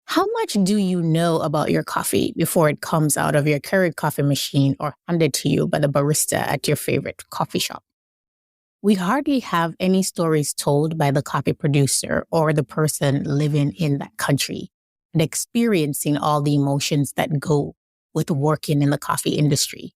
How much do you know about your coffee before it comes out of your Keurig coffee machine or handed to you by the barista at your favorite coffee shop? We hardly have any stories told by the coffee producer or the person living in that country and experiencing all the emotions that go with working in the coffee industry.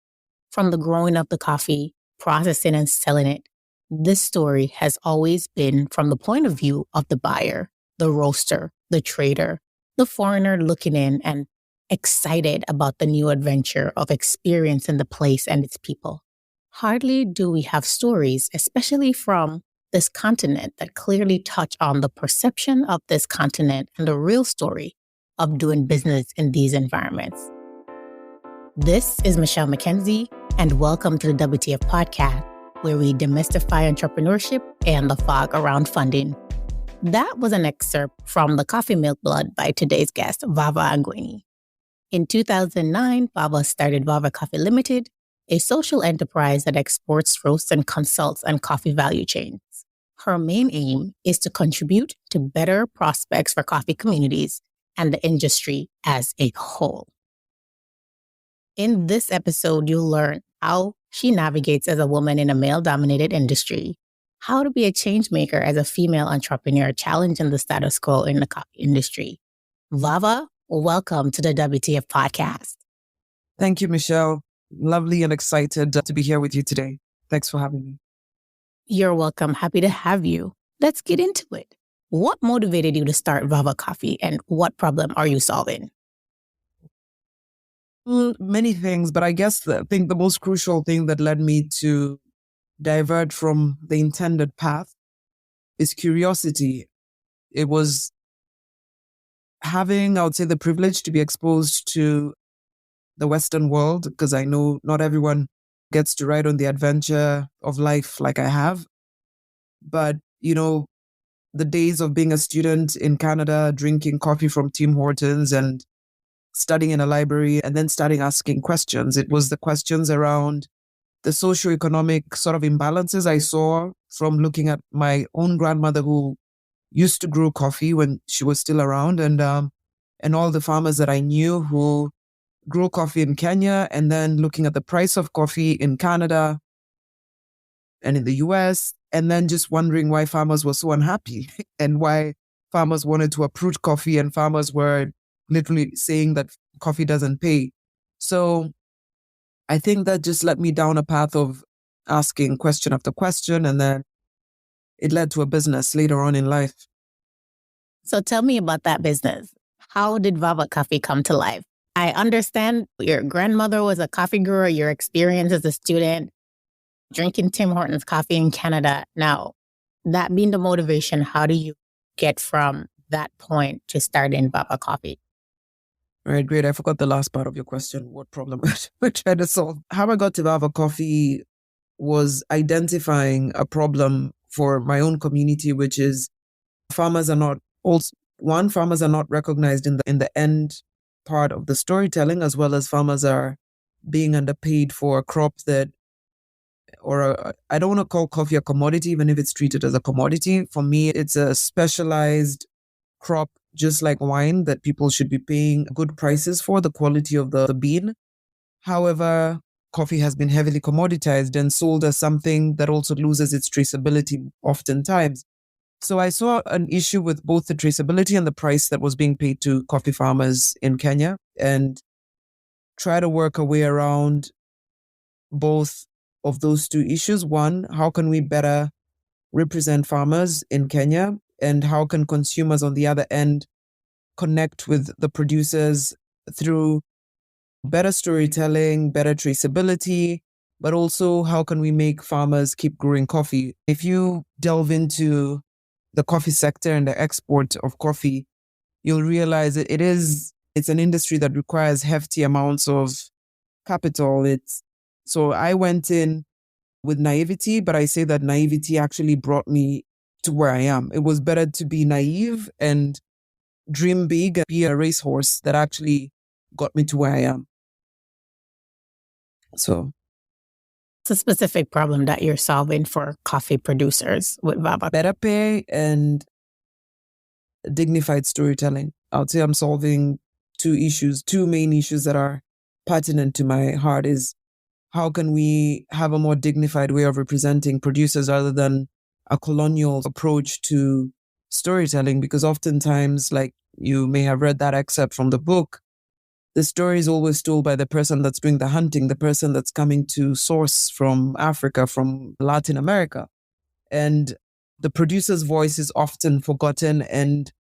From the growing of the coffee, processing and selling it, this story has always been from the point of view of the buyer, the roaster, the trader, the foreigner looking in and excited about the new adventure of experiencing the place and its people. Hardly do we have stories, especially from this continent, that clearly touch on the perception of this continent and the real story of doing business in these environments. This is Michelle McKenzie, and welcome to the WTF podcast, where we demystify entrepreneurship and the fog around funding. That was an excerpt from The Coffee Milk Blood by today's guest, Vava Angwenyi. In 2009, Vava started Vava Coffee Limited, a social enterprise that exports, roasts, and consults on coffee value chains. Her main aim is to contribute to better prospects for coffee communities and the industry as a whole. In this episode, you'll learn how she navigates as a woman in a male-dominated industry, how to be a change maker as a female entrepreneur challenging the status quo in the coffee industry. Vava, welcome to the WTF podcast. Thank you, Michelle. Lovely and excited to be here with you today. Thanks for having me. You're welcome. Happy to have you. Let's get into it. What motivated you to start Vava Coffee, and what problem are you solving? Many things, but I guess I think the most crucial thing that led me to divert from the intended path is curiosity. It was having, I would say, the privilege to be exposed to the Western world, because I know not everyone gets to ride on the adventure of life like I have. But, the days of being a student in Canada, drinking coffee from Tim Hortons and studying in a library and then starting asking questions. It was the questions around the socioeconomic sort of imbalances I saw from looking at my own grandmother who used to grow coffee when she was still around, and all the farmers that I knew who grow coffee in Kenya, and then looking at the price of coffee in Canada and in the US, and then just wondering why farmers were so unhappy and why farmers wanted to uproot coffee and farmers were literally saying that coffee doesn't pay. So I think that just led me down a path of asking question after question, and then it led to a business later on in life. So tell me about that business. How did Vava Coffee come to life? I understand your grandmother was a coffee grower, your experience as a student, drinking Tim Hortons coffee in Canada. Now, that being the motivation, how do you get from that point to starting Vava Coffee? All right, great. I forgot the last part of your question. What problem we're trying to solve? How I got to Vava Coffee was identifying a problem for my own community, which is farmers are not recognized in the end part of the storytelling, as well as farmers are being underpaid for a crop that, I don't want to call coffee a commodity, even if it's treated as a commodity. For me, it's a specialized crop, just like wine, that people should be paying good prices for the quality of the bean. However, coffee has been heavily commoditized and sold as something that also loses its traceability oftentimes. So I saw an issue with both the traceability and the price that was being paid to coffee farmers in Kenya, and try to work a way around both of those two issues. One, how can we better represent farmers in Kenya? And how can consumers on the other end connect with the producers through better storytelling, better traceability, but also how can we make farmers keep growing coffee? If you delve into the coffee sector and the export of coffee, you'll realize that it's an industry that requires hefty amounts of capital. So I went in with naivety, but I say that naivety actually brought me to where I am. It was better to be naive and dream big and be a racehorse that actually got me to where I am. So it's a specific problem that you're solving for coffee producers with Vava. Better pay and dignified storytelling. I would say I'm solving two main issues that are pertinent to my heart is how can we have a more dignified way of representing producers rather than a colonial approach to storytelling? Because oftentimes, like you may have read that excerpt from the book, the story is always told by the person that's doing the hunting, the person that's coming to source from Africa, from Latin America. And the producer's voice is often forgotten, and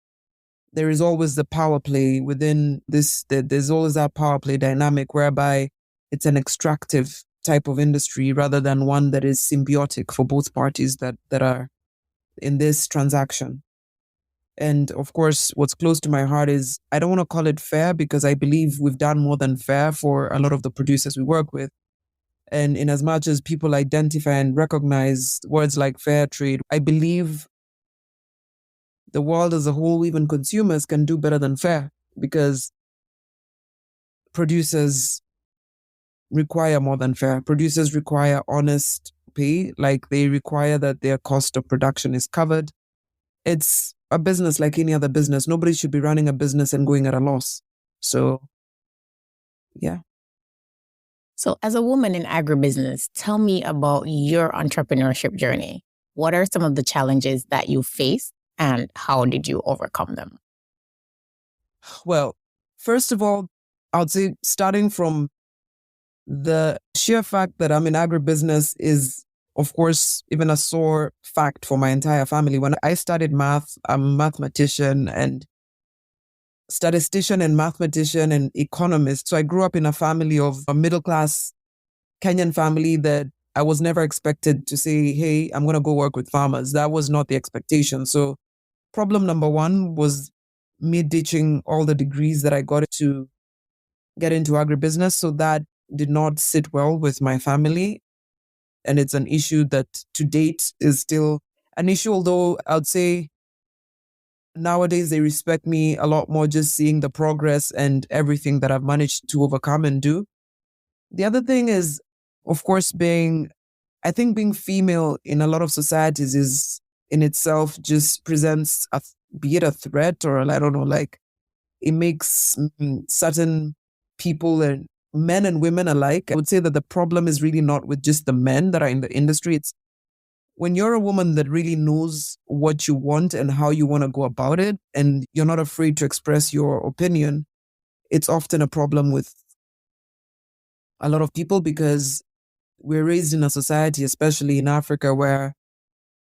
there is always the power play within this. There's always that power play dynamic whereby it's an extractive type of industry rather than one that is symbiotic for both parties that are in this transaction. And of course, what's close to my heart is I don't want to call it fair because I believe we've done more than fair for a lot of the producers we work with. And in as much as people identify and recognize words like fair trade, I believe the world as a whole, even consumers, can do better than fair because producers require more than fair. Producers require honest pay, like they require that their cost of production is covered. It's a business like any other business. Nobody should be running a business and going at a loss. So, yeah. So, as a woman in agribusiness, tell me about your entrepreneurship journey. What are some of the challenges that you faced and how did you overcome them? Well, first of all, I would say starting from the sheer fact that I'm in agribusiness is, of course, even a sore fact for my entire family. When I studied math, I'm a mathematician and statistician and mathematician and economist. So I grew up in a family of a middle class Kenyan family that I was never expected to say, hey, I'm going to go work with farmers. That was not the expectation. So problem number one was me ditching all the degrees that I got to get into agribusiness. So that did not sit well with my family. And it's an issue that to date is still an issue, although I would say nowadays they respect me a lot more just seeing the progress and everything that I've managed to overcome and do. The other thing is, of course, I think being female in a lot of societies is in itself just presents be it a threat or I don't know, like it makes certain people and men and women alike. I would say that the problem is really not with just the men that are in the industry. It's when you're a woman that really knows what you want and how you want to go about it, and you're not afraid to express your opinion, it's often a problem with a lot of people because we're raised in a society, especially in Africa, where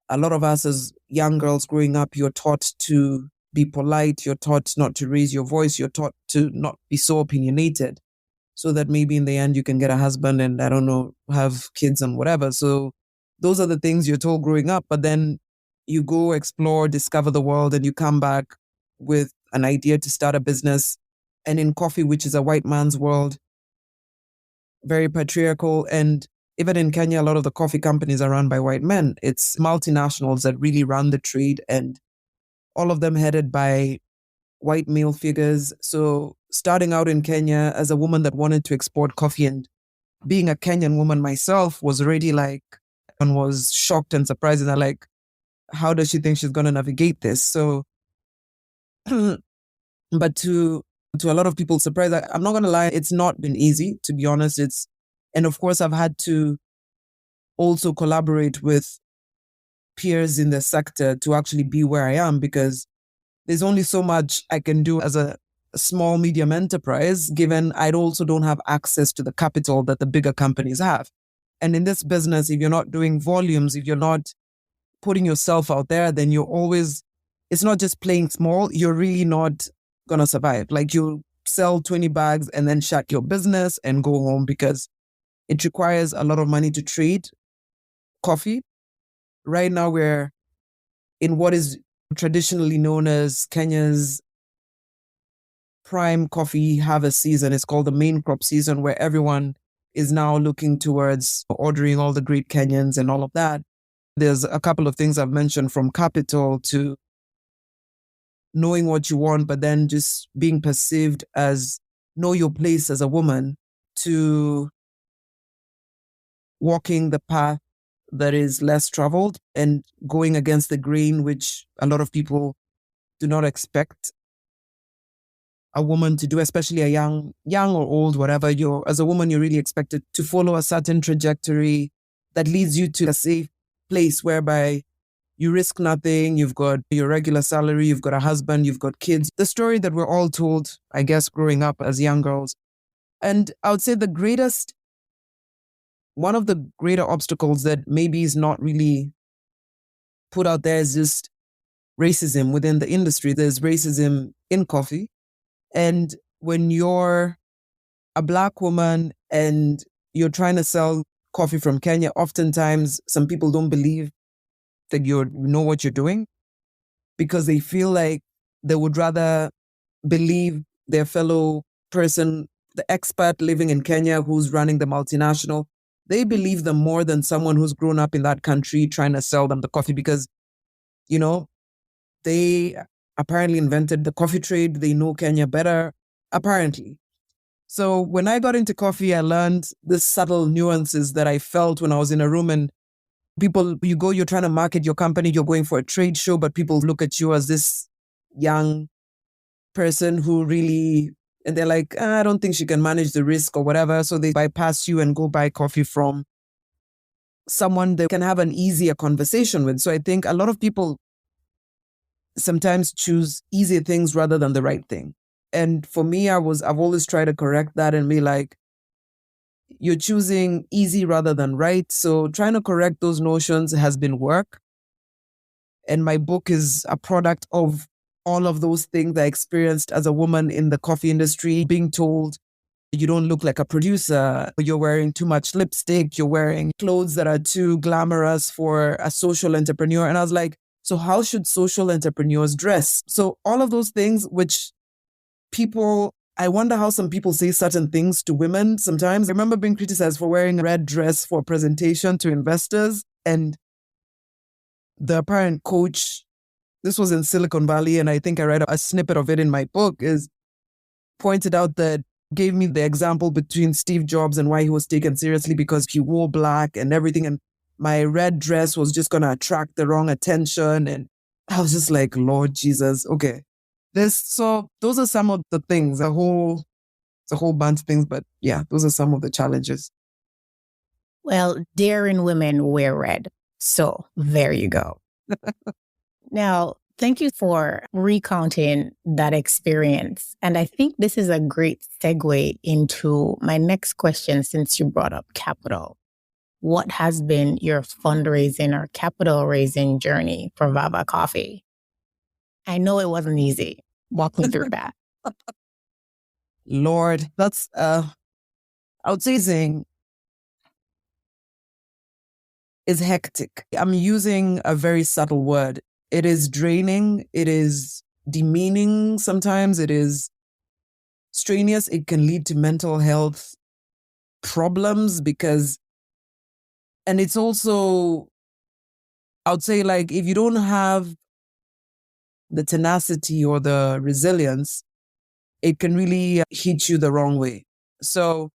a lot of us as young girls growing up, you're taught to be polite, you're taught not to raise your voice, you're taught to not be so opinionated, so that maybe in the end you can get a husband and I don't know, have kids and whatever. So those are the things you're told growing up, but then you go explore, discover the world, and you come back with an idea to start a business. And in coffee, which is a white man's world, very patriarchal, and even in Kenya, a lot of the coffee companies are run by white men. It's multinationals that really run the trade, and all of them headed by white male figures. So starting out in Kenya as a woman that wanted to export coffee and being a Kenyan woman myself was already like, and was shocked and surprised. And I'm like, how does she think she's going to navigate this? So, but to a lot of people's surprise, I'm not going to lie, it's not been easy, to be honest. And of course, I've had to also collaborate with peers in the sector to actually be where I am because there's only so much I can do as a small, medium enterprise, given I also don't have access to the capital that the bigger companies have. And in this business, if you're not doing volumes, if you're not putting yourself out there, then it's not just playing small, you're really not going to survive. Like you sell 20 bags and then shut your business and go home because it requires a lot of money to trade coffee. Right now, we're in what is traditionally known as Kenya's prime coffee harvest season. It's called the main crop season, where everyone is now looking towards ordering all the great Kenyans and all of that. There's a couple of things I've mentioned, from capital to knowing what you want, but then just being perceived as know your place as a woman, to walking the path that is less traveled and going against the grain, which a lot of people do not expect a woman to do, especially a young or old, whatever. As a woman, you're really expected to follow a certain trajectory that leads you to a safe place whereby you risk nothing. You've got your regular salary, you've got a husband, you've got kids. The story that we're all told, I guess, growing up as young girls. And I would say one of the greater obstacles that maybe is not really put out there is just racism within the industry. There's racism in coffee. And when you're a Black woman and you're trying to sell coffee from Kenya, oftentimes some people don't believe that you know what you're doing because they feel like they would rather believe their fellow person, the expat living in Kenya who's running the multinational. They believe them more than someone who's grown up in that country trying to sell them the coffee because, they apparently invented the coffee trade. They know Kenya better, apparently. So when I got into coffee, I learned the subtle nuances that I felt when I was in a room and you're trying to market your company, you're going for a trade show, but people look at you as this young person who really, and they're like, I don't think she can manage the risk or whatever. So they bypass you and go buy coffee from someone they can have an easier conversation with. So I think a lot of people sometimes choose easy things rather than the right thing. And for me, I've always tried to correct that and be like, you're choosing easy rather than right. So trying to correct those notions has been work. And my book is a product of all of those things I experienced as a woman in the coffee industry, being told you don't look like a producer, you're wearing too much lipstick, you're wearing clothes that are too glamorous for a social entrepreneur. And I was like, so how should social entrepreneurs dress? So all of those things, which I wonder how some people say certain things to women sometimes. I remember being criticized for wearing a red dress for a presentation to investors. And the apparent coach, this was in Silicon Valley, and I think I read a snippet of it in my book, is pointed out that gave me the example between Steve Jobs and why he was taken seriously because he wore black and everything. And my red dress was just going to attract the wrong attention. And I was just like, Lord Jesus, okay. So those are some of the things, it's a whole bunch of things, but yeah, those are some of the challenges. Well, daring women wear red. So there you go. Now, thank you for recounting that experience. And I think this is a great segue into my next question since you brought up capital. What has been your fundraising or capital raising journey for Vava Coffee? I know it wasn't easy. Walk me through that. Lord, that's, I would say saying is hectic. I'm using a very subtle word. It is draining. It is demeaning. Sometimes it is strenuous. It can lead to mental health problems and it's also, I would say, like, if you don't have the tenacity or the resilience, it can really hit you the wrong way. So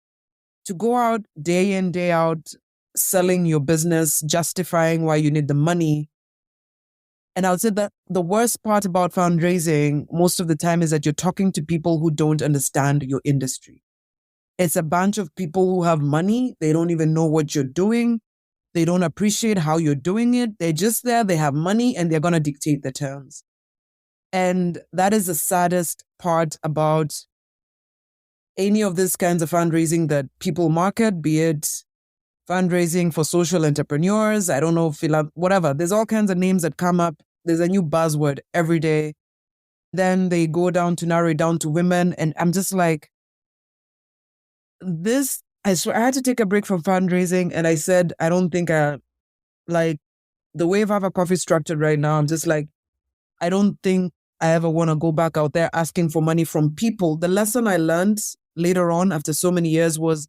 to go out day in, day out, selling your business, justifying why you need the money. And I would say that the worst part about fundraising most of the time is that you're talking to people who don't understand your industry. It's a bunch of people who have money. They don't even know what you're doing. They don't appreciate how you're doing it. They're just there. They have money and they're going to dictate the terms. And that is the saddest part about any of these kinds of fundraising that people market, be it fundraising for social entrepreneurs, I don't know, whatever. There's all kinds of names that come up. There's a new buzzword every day. Then they go down to narrow it down to women. And I'm just like, I had to take a break from fundraising. And I said, I don't think like the way Vava Coffee is structured right now, I'm just like, I don't think I ever want to go back out there asking for money from people. The lesson I learned later on after so many years was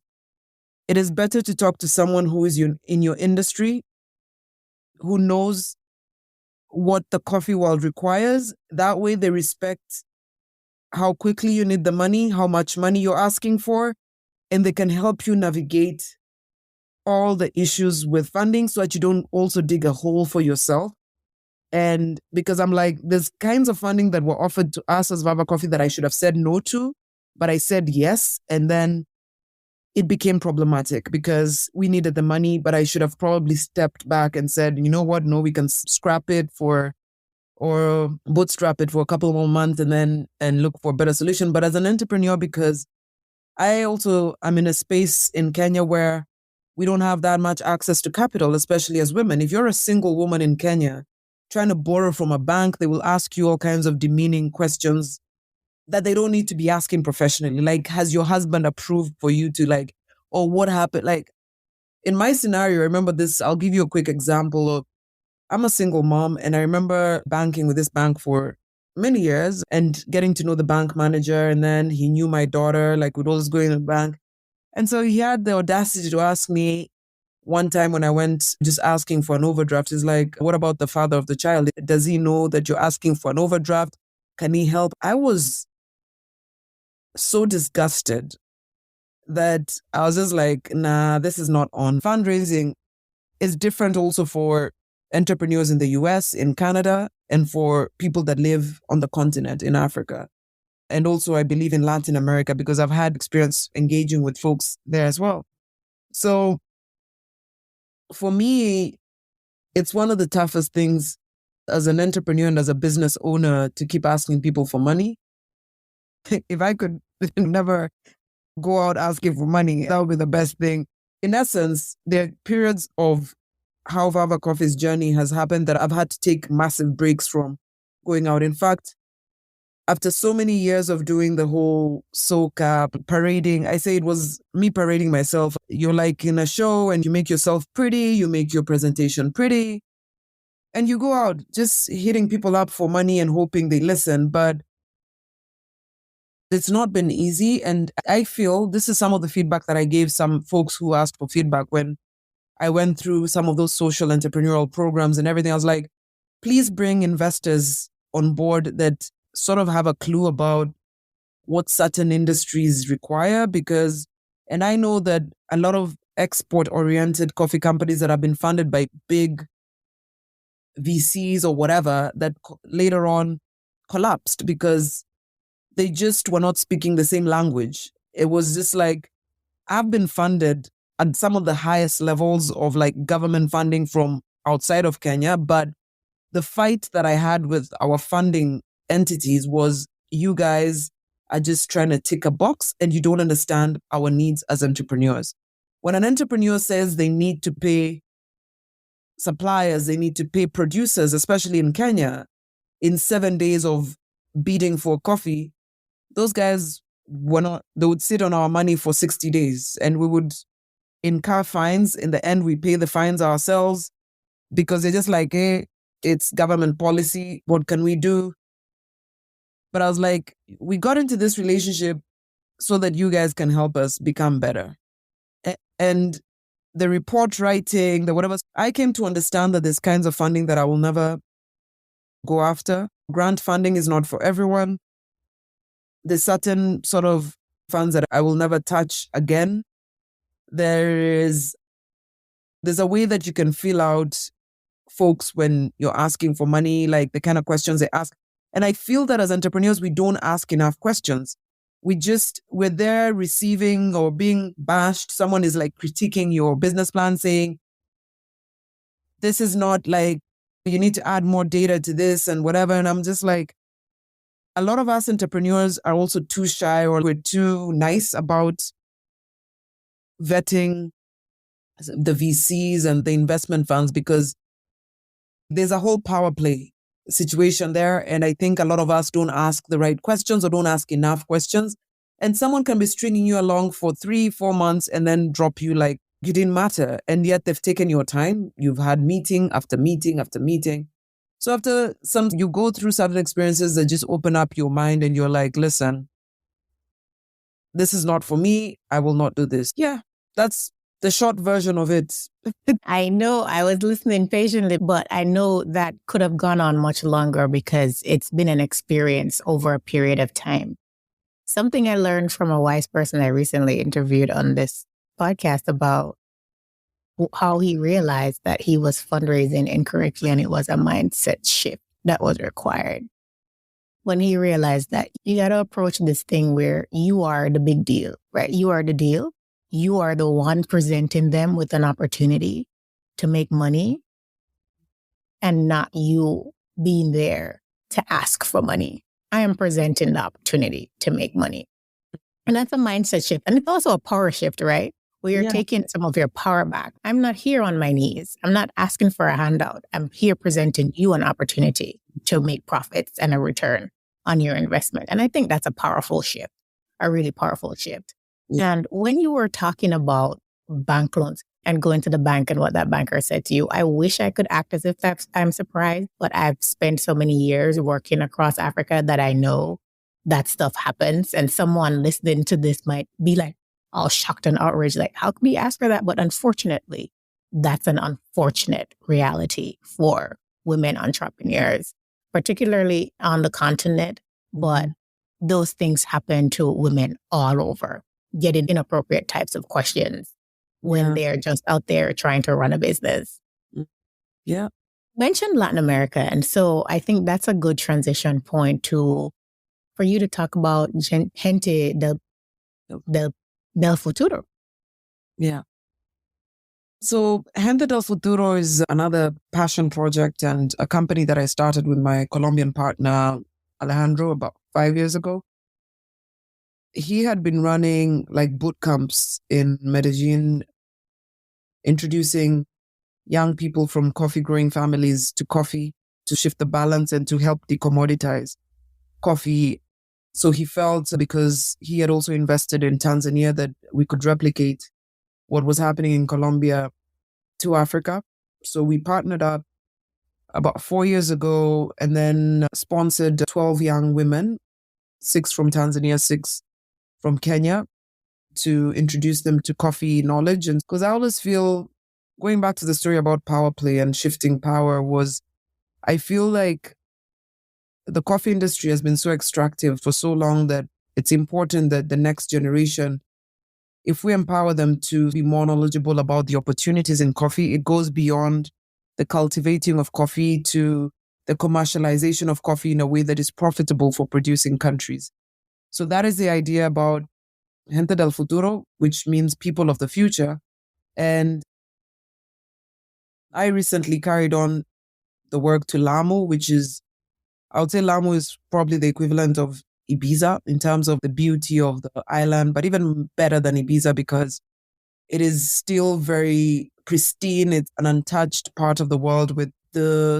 it is better to talk to someone who is in your industry, who knows what the coffee world requires. That way they respect how quickly you need the money, how much money you're asking for, and they can help you navigate all the issues with funding so that you don't also dig a hole for yourself. And because I'm like, there's kinds of funding that were offered to us as Vava Coffee that I should have said no to, but I said yes. And then it became problematic because we needed the money, but I should have probably stepped back and said, you know what? No, we can scrap it or bootstrap it for a couple more months and look for a better solution. But as an entrepreneur, because I'm in a space in Kenya where we don't have that much access to capital, especially as women. If you're a single woman in Kenya trying to borrow from a bank, they will ask you all kinds of demeaning questions that they don't need to be asking professionally. Like, has your husband approved for you to like, or what happened? Like in my scenario, I remember this, I'll give you a quick example of, I'm a single mom and I remember banking with this bank for many years and getting to know the bank manager. And then he knew my daughter, like we'd always go in the bank. And so he had the audacity to ask me one time when I went just asking for an overdraft. He's like, what about the father of the child? Does he know that you're asking for an overdraft? Can he help? I was so disgusted that I was just like, nah, this is not on. Fundraising is different also for entrepreneurs in the US, in Canada, and for people that live on the continent in Africa. And also, I believe in Latin America because I've had experience engaging with folks there as well. So for me, it's one of the toughest things as an entrepreneur and as a business owner to keep asking people for money. If I could never go out asking for money, that would be the best thing. In essence, there are periods of how Vava Coffee's journey has happened that I've had to take massive breaks from going out. In fact, after so many years of doing the whole soca parading, I say it was me parading myself. You're like in a show and you make yourself pretty, you make your presentation pretty, and you go out just hitting people up for money and hoping they listen. But it's not been easy. And I feel this is some of the feedback that I gave some folks who asked for feedback when I went through some of those social entrepreneurial programs and everything. I was like, please bring investors on board that sort of have a clue about what certain industries require and I know that a lot of export-oriented coffee companies that have been funded by big VCs or whatever that later on collapsed because they just were not speaking the same language. It was just like, I've been funded at some of the highest levels of like government funding from outside of Kenya, but the fight that I had with our funding entities was, you guys are just trying to tick a box and you don't understand our needs as entrepreneurs. When an entrepreneur says they need to pay suppliers, they need to pay producers, especially in Kenya, in 7 days of bidding for coffee, those guys they would sit on our money for 60 days and we would incur fines. In the end, we pay the fines ourselves because they're just like, hey, it's government policy. What can we do? But I was like, we got into this relationship so that you guys can help us become better. And the report writing, the whatever, I came to understand that there's kinds of funding that I will never go after. Grant funding is not for everyone. There's certain sort of funds that I will never touch again. There's a way that you can feel out folks when you're asking for money, like the kind of questions they ask. And I feel that as entrepreneurs, we don't ask enough questions. We're there receiving or being bashed. Someone is like critiquing your business plan saying, this is not like, you need to add more data to this and whatever. And I'm just like, a lot of us entrepreneurs are also too shy or we're too nice about vetting the VCs and the investment funds because there's a whole power play situation there. And I think a lot of us don't ask the right questions or don't ask enough questions. And someone can be stringing you along for 3-4 months and then drop you like you didn't matter. And yet they've taken your time. You've had meeting after meeting after meeting. So after you go through certain experiences that just open up your mind and you're like, listen, this is not for me. I will not do this. Yeah, that's the short version of it. I know I was listening patiently, but I know that could have gone on much longer because it's been an experience over a period of time. Something I learned from a wise person I recently interviewed on this podcast about how he realized that he was fundraising incorrectly and it was a mindset shift that was required. When he realized that you got to approach this thing where you are the big deal, right? You are the deal. You are the one presenting them with an opportunity to make money and not you being there to ask for money. I am presenting the opportunity to make money. And that's a mindset shift. And it's also a power shift, right? Where you're taking some of your power back. I'm not here on my knees. I'm not asking for a handout. I'm here presenting you an opportunity to make profits and a return on your investment. And I think that's a powerful shift, a really powerful shift. Yeah. And when you were talking about bank loans and going to the bank and what that banker said to you, I wish I could act as if I'm surprised, but I've spent so many years working across Africa that I know that stuff happens. And someone listening to this might be like, all shocked and outraged, like, how can we ask for that? But unfortunately, that's an unfortunate reality for women entrepreneurs, particularly on the continent. But those things happen to women all over, getting inappropriate types of questions when they're just out there trying to run a business. Yeah. Mentioned Latin America. And so I think that's a good transition point for you to talk about Gente del Futuro. Yeah. So Gente del Futuro is another passion project and a company that I started with my Colombian partner, Alejandro, about 5 years ago. He had been running like boot camps in Medellin, introducing young people from coffee growing families to coffee to shift the balance and to help decommoditize coffee. So he felt, because he had also invested in Tanzania, that we could replicate what was happening in Colombia to Africa. So we partnered up about 4 years ago and then sponsored 12 young women, 6 from Tanzania, 6 from Kenya, to introduce them to coffee knowledge. And because I always feel, going back to the story about power play and shifting power, I feel like the coffee industry has been so extractive for so long that it's important that the next generation, if we empower them to be more knowledgeable about the opportunities in coffee, it goes beyond the cultivating of coffee to the commercialization of coffee in a way that is profitable for producing countries. So that is the idea about Gente del Futuro, which means people of the future. And I recently carried on the work to Lamu, which is, I would say Lamu is probably the equivalent of Ibiza in terms of the beauty of the island, but even better than Ibiza because it is still very pristine. It's an untouched part of the world with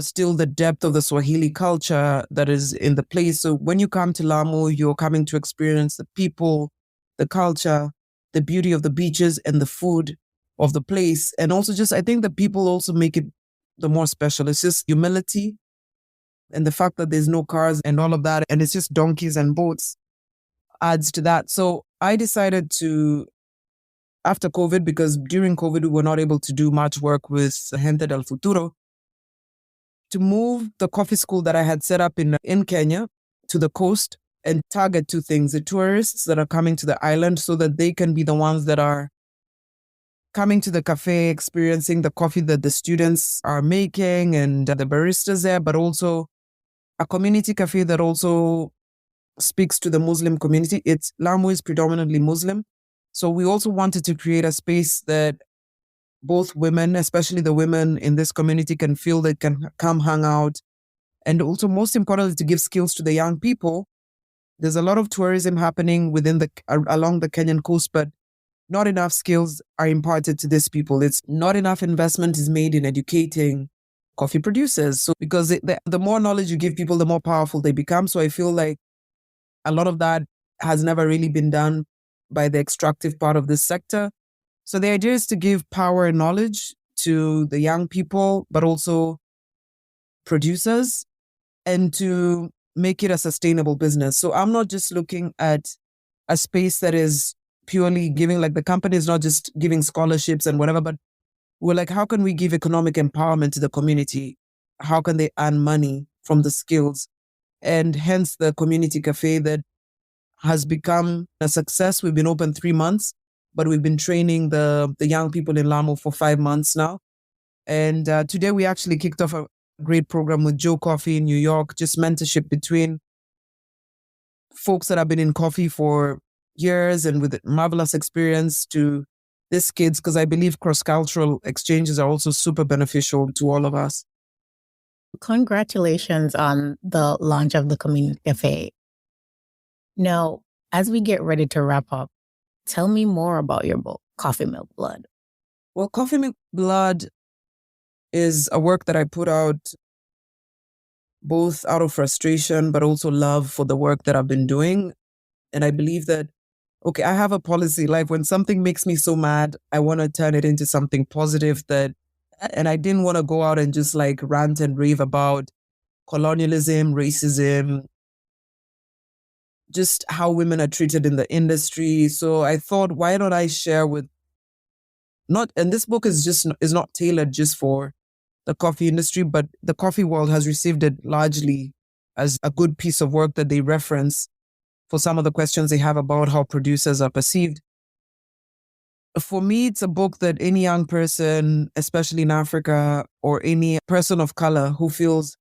still the depth of the Swahili culture that is in the place. So when you come to Lamu, you're coming to experience the people, the culture, the beauty of the beaches and the food of the place. And also just, I think the people also make it the more special. It's just humility and the fact that there's no cars and all of that. And it's just donkeys and boats adds to that. So I decided to, after COVID, because during COVID, we were not able to do much work with Gente del Futuro, to move the coffee school that I had set up in Kenya to the coast and target 2 things: the tourists that are coming to the island so that they can be the ones that are coming to the cafe, experiencing the coffee that the students are making and the baristas there, but also a community cafe that also speaks to the Muslim community. Lamu is predominantly Muslim. So we also wanted to create a space that both women, especially the women in this community, can feel they can come hang out. And also, most importantly, to give skills to the young people. There's a lot of tourism happening along the Kenyan coast, but not enough skills are imparted to these people. It's not enough investment is made in educating coffee producers. So because the more knowledge you give people, the more powerful they become. So I feel like a lot of that has never really been done by the extractive part of this sector. So the idea is to give power and knowledge to the young people, but also producers, and to make it a sustainable business. So I'm not just looking at a space that is purely giving, like the company is not just giving scholarships and whatever, but we're like, how can we give economic empowerment to the community? How can they earn money from the skills? And hence the community cafe that has become a success. We've been open 3 months. but we've been training the young people in Lamo for 5 months now. And today we actually kicked off a great program with Joe Coffee in New York, just mentorship between folks that have been in coffee for years and with marvelous experience to these kids, because I believe cross-cultural exchanges are also super beneficial to all of us. Congratulations on the launch of the Community Cafe. Now, as we get ready to wrap up, tell me more about your book, Coffee Milk Blood. Well, Coffee Milk Blood is a work that I put out both out of frustration, but also love for the work that I've been doing. And I believe that, okay, I have a policy, like when something makes me so mad, I want to turn it into something positive and I didn't want to go out and just like rant and rave about colonialism, racism, just how women are treated in the industry. So I thought, why don't I share and this book is not tailored just for the coffee industry, but the coffee world has received it largely as a good piece of work that they reference for some of the questions they have about how producers are perceived. For me, it's a book that any young person, especially in Africa, or any person of color who feels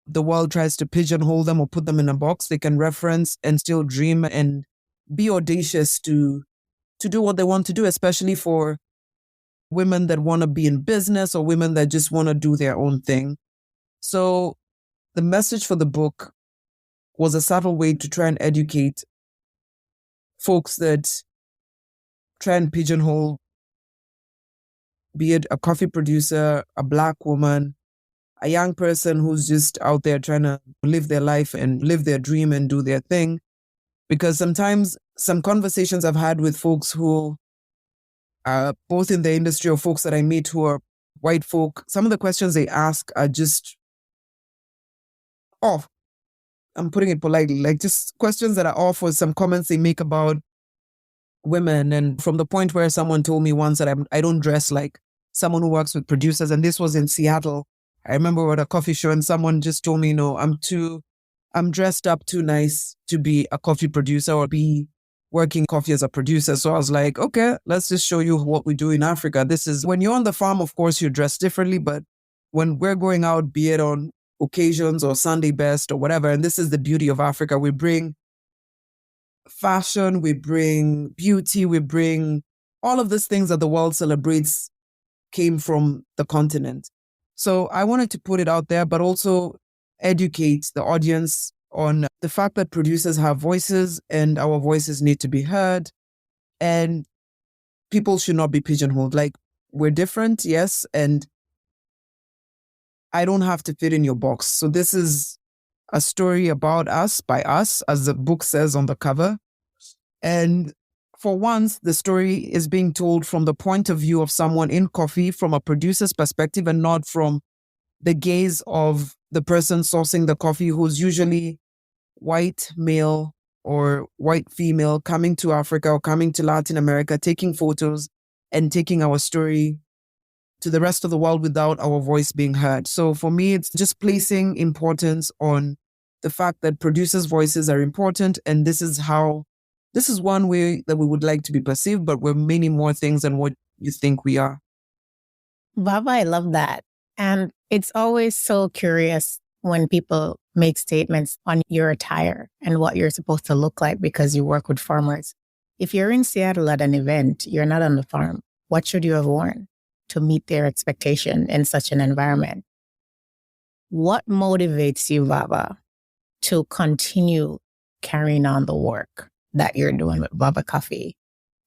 the world tries to pigeonhole them or put them in a box, they can reference and still dream and be audacious to do what they want to do, especially for women that want to be in business or women that just want to do their own thing. So the message for the book was a subtle way to try and educate folks that try and pigeonhole, be it a coffee producer, a Black woman, a young person who's just out there trying to live their life and live their dream and do their thing. Because sometimes some conversations I've had with folks who are both in the industry or folks that I meet who are white folk, some of the questions they ask are just off. I'm putting it politely, like just questions that are off, or some comments they make about women. And from the point where someone told me once that I don't dress like someone who works with producers, and this was in Seattle. I remember we were at a coffee show and someone just told me, no, I'm dressed up too nice to be a coffee producer or be working coffee as a producer. So I was like, okay, let's just show you what we do in Africa. This is when you're on the farm, of course, you dress differently, but when we're going out, be it on occasions or Sunday best or whatever, and this is the beauty of Africa, we bring fashion, we bring beauty, we bring all of these things that the world celebrates came from the continent. So I wanted to put it out there, but also educate the audience on the fact that producers have voices and our voices need to be heard, and people should not be pigeonholed. Like, we're different, yes, and I don't have to fit in your box. So this is a story about us, by us, as the book says on the cover. And for once, the story is being told from the point of view of someone in coffee, from a producer's perspective, and not from the gaze of the person sourcing the coffee, who's usually white male or white female coming to Africa or coming to Latin America, taking photos and taking our story to the rest of the world without our voice being heard. So for me, it's just placing importance on the fact that producers' voices are important, and this is one way that we would like to be perceived, but we're many more things than what you think we are. Vava, I love that. And it's always so curious when people make statements on your attire and what you're supposed to look like because you work with farmers. If you're in Seattle at an event, you're not on the farm. What should you have worn to meet their expectation in such an environment? What motivates you, Vava, to continue carrying on the work that you're doing with Vava Coffee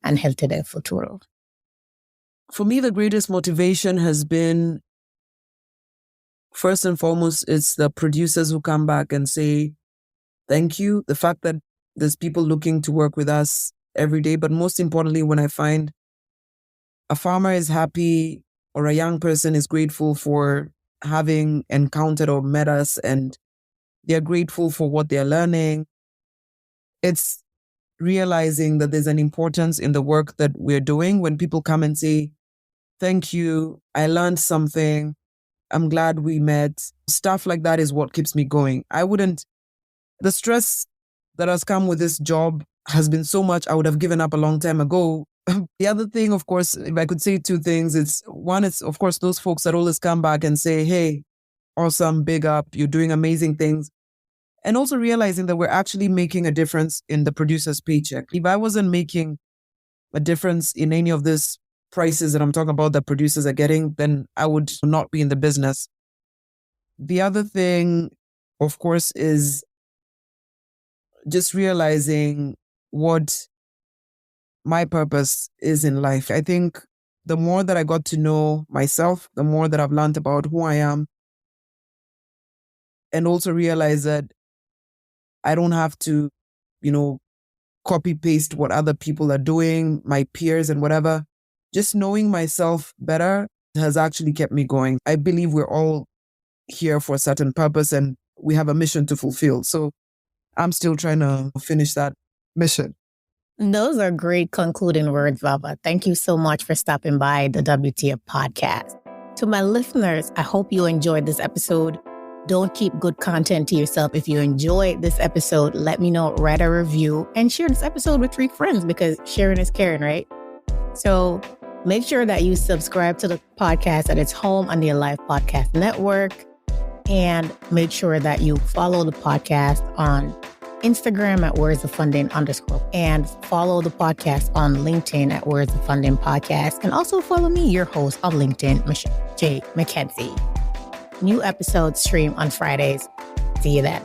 and Healthy del Futuro? For me, the greatest motivation has been, first and foremost, it's the producers who come back and say, thank you. The fact that there's people looking to work with us every day. But most importantly, when I find a farmer is happy or a young person is grateful for having encountered or met us, and they're grateful for what they're learning, it's realizing that there's an importance in the work that we're doing. When people come and say, thank you, I learned something, I'm glad we met, stuff like that is what keeps me going. The stress that has come with this job has been so much I would have given up a long time ago. The other thing, of course, if I could say two things, it's one, it's of course those folks that always come back and say, hey, awesome, big up, you're doing amazing things. And also realizing that we're actually making a difference in the producer's paycheck. If I wasn't making a difference in any of these prices that I'm talking about that producers are getting, then I would not be in the business. The other thing, of course, is just realizing what my purpose is in life. I think the more that I got to know myself, the more that I've learned about who I am, and also realize that I don't have to, copy paste what other people are doing, my peers and whatever. Just knowing myself better has actually kept me going. I believe we're all here for a certain purpose and we have a mission to fulfill. So I'm still trying to finish that mission. Those are great concluding words, Vava. Thank you so much for stopping by the WTF podcast. To my listeners, I hope you enjoyed this episode. Don't keep good content to yourself. If you enjoyed this episode, let me know, write a review, and share this episode with 3 friends because sharing is caring, right? So make sure that you subscribe to the podcast at its home on the Alive Podcast Network. And make sure that you follow the podcast on Instagram at Words of Funding _ and follow the podcast on LinkedIn at Words of Funding Podcast. And also follow me, your host, on LinkedIn, Michelle J. McKenzie. New episodes stream on Fridays. See you then.